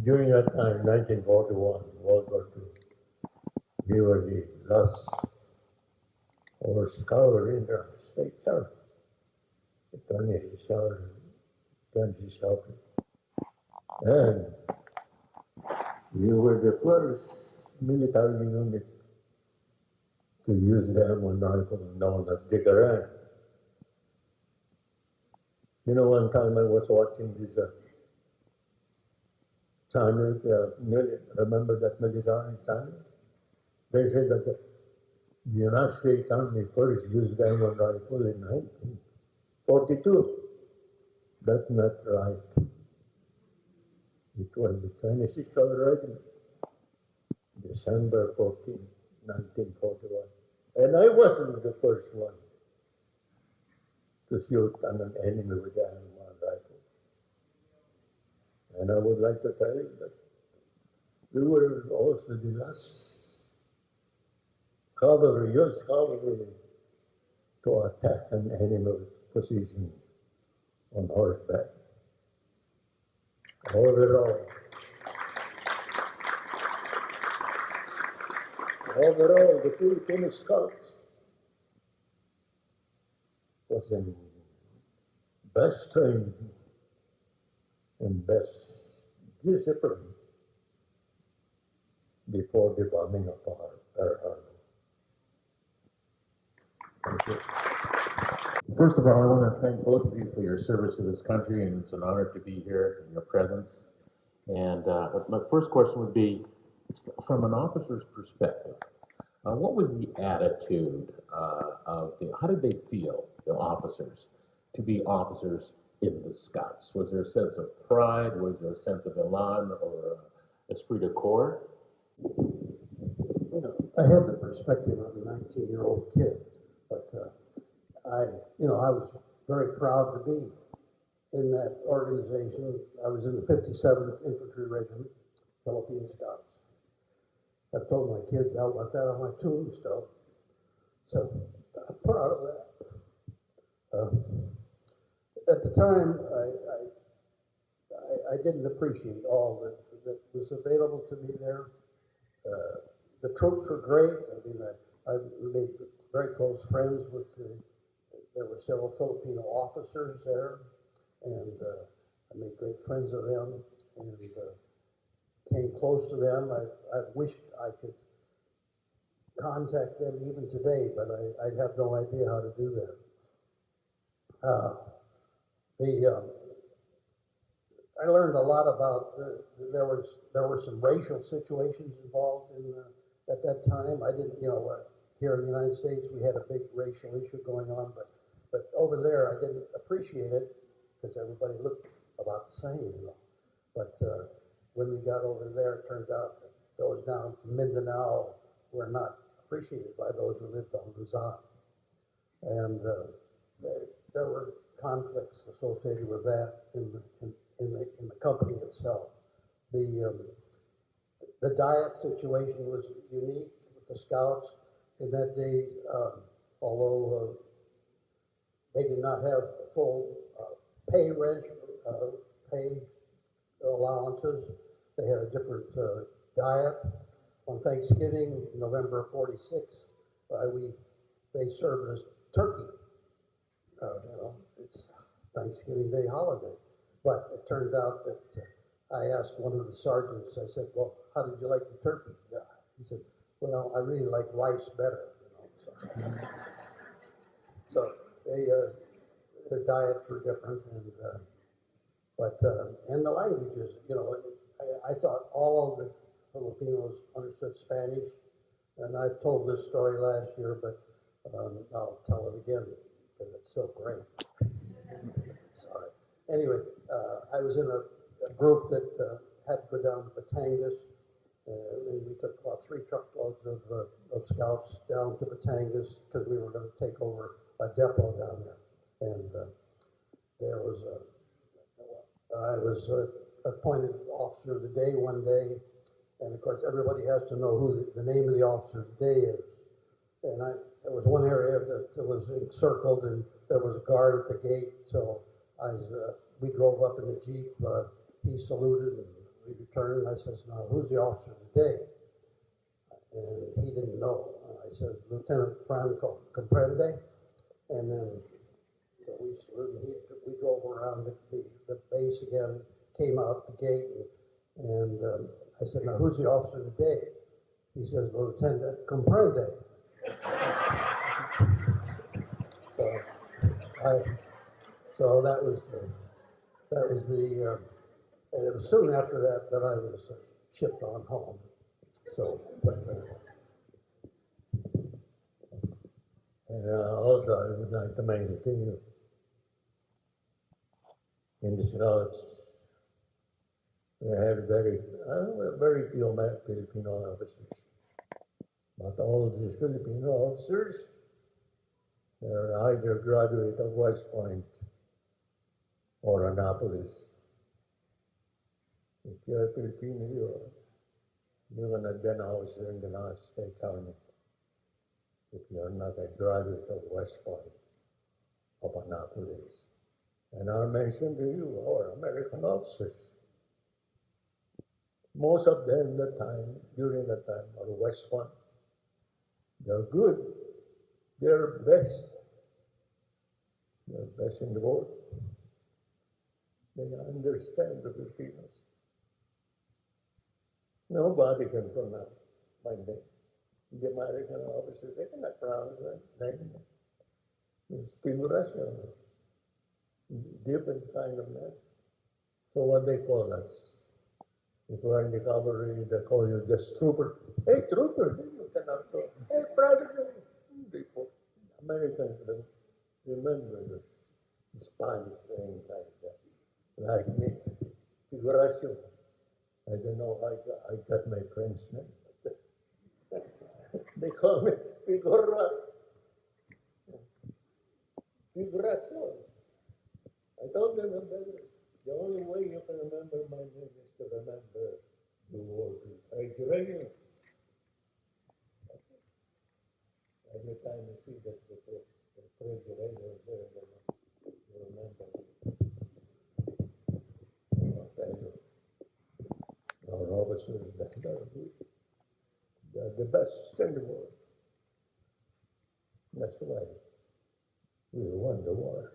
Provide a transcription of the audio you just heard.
During that time, 1941, World War II, we were the last horse cavalry in the States Army. The 20th Army. And we were the first military unit to use the M1 rifle known as Digger. You know, one time I was watching this channel, remember that military channel? They said that the United States Army first used the M1 rifle in 1942. That's not right. It was the 26th Cavalry Regiment, December 14, 1941. And I wasn't the first one to shoot on an enemy with the M1 rifle. And I would like to tell you that we were also the last cavalry, US cavalry, to attack an enemy position on horseback. Overall, the Filipino Scouts was in best trained and best discipline before the bombing of Pearl Harbor. Thank you. First of all, I want to thank both of you for your service to this country, and it's an honor to be here in your presence. And my first question would be, from an officer's perspective, what was the attitude how did they feel, the officers, to be officers in the Scouts? Was there a sense of pride? Was there a sense of elan or esprit de corps? You know, I have the perspective of a 19-year-old kid, but I was very proud to be in that organization. I was in the 57th Infantry Regiment, Philippine Scouts. I've told my kids I want that on my tombstone, so I'm proud of that. At the time, I didn't appreciate all that was available to me there. The troops were great. I mean, I made very close friends with there were several Filipino officers there, and I made great friends of them, and came close to them. I wished I could contact them even today, but I'd have no idea how to do that. I learned a lot about there were some racial situations involved in at that time. I didn't, here in the United States we had a big racial issue going on, but over there I didn't appreciate it because everybody looked about the same, But when we got over there, it turns out that those down from Mindanao were not appreciated by those who lived on Luzon, and there were conflicts associated with that in the company itself. The diet situation was unique with the Scouts in that they, although they did not have full pay allowances, they had a different diet. On Thanksgiving, November of '46, they served us turkey. It's Thanksgiving Day holiday. But it turned out that I asked one of the sergeants, I said, well, how did you like the turkey? He said, well, I really like rice better. So their diets were different, and the languages, I thought all of the Filipinos understood Spanish, and I've told this story last year, but I'll tell it again because it's so great. Sorry. Anyway, I was in a group that had to go down to Batangas, and we took about 3 truckloads of scouts down to Batangas because we were going to take over a depot down there. And I was appointed officer of the day one day, and of course everybody has to know who the name of the officer of the day is. And there was one area that was encircled, and there was a guard at the gate. So we drove up in the Jeep. He saluted, and we returned, and I says, now, who's the officer today? And he didn't know. I said, Lieutenant Francone, comprende? And then, so we drove around the base again, came out the gate, and I said, now, who's the officer today? He says, Lieutenant, comprende? So that was and it was soon after that that I was shipped on home. So, but, And also, I would like to mention to you, in the Scouts, we had very few Filipino officers. But all these Filipino officers, they're either graduate of West Point or Annapolis. If you're a Filipino, you're gonna be an officer in the United States Army. If you're not a graduate of West Point, of Annapolis. And I mentioned to you, our American officers. Most of them during that time, are West Point. They're good. They're best. They're best in the world. They understand the Filipinos. Nobody can pronounce my name. The American officers, they cannot pronounce my name. It's Figuracion, different kind of name. So what they call us? If we're in the cavalry, they call you just trooper. Hey, trooper, you cannot go. Hey, private. People, Americans remember the Spanish saying like that. Like me, Figuracion. I don't know how I got my friend's name. They call me Figuracion. I told them the only way you can remember my name is to remember the word refrigerator. Every time you see the refrigerator there, you remember. I'll tell you, our officers, they're the best in the world. That's why we won the war.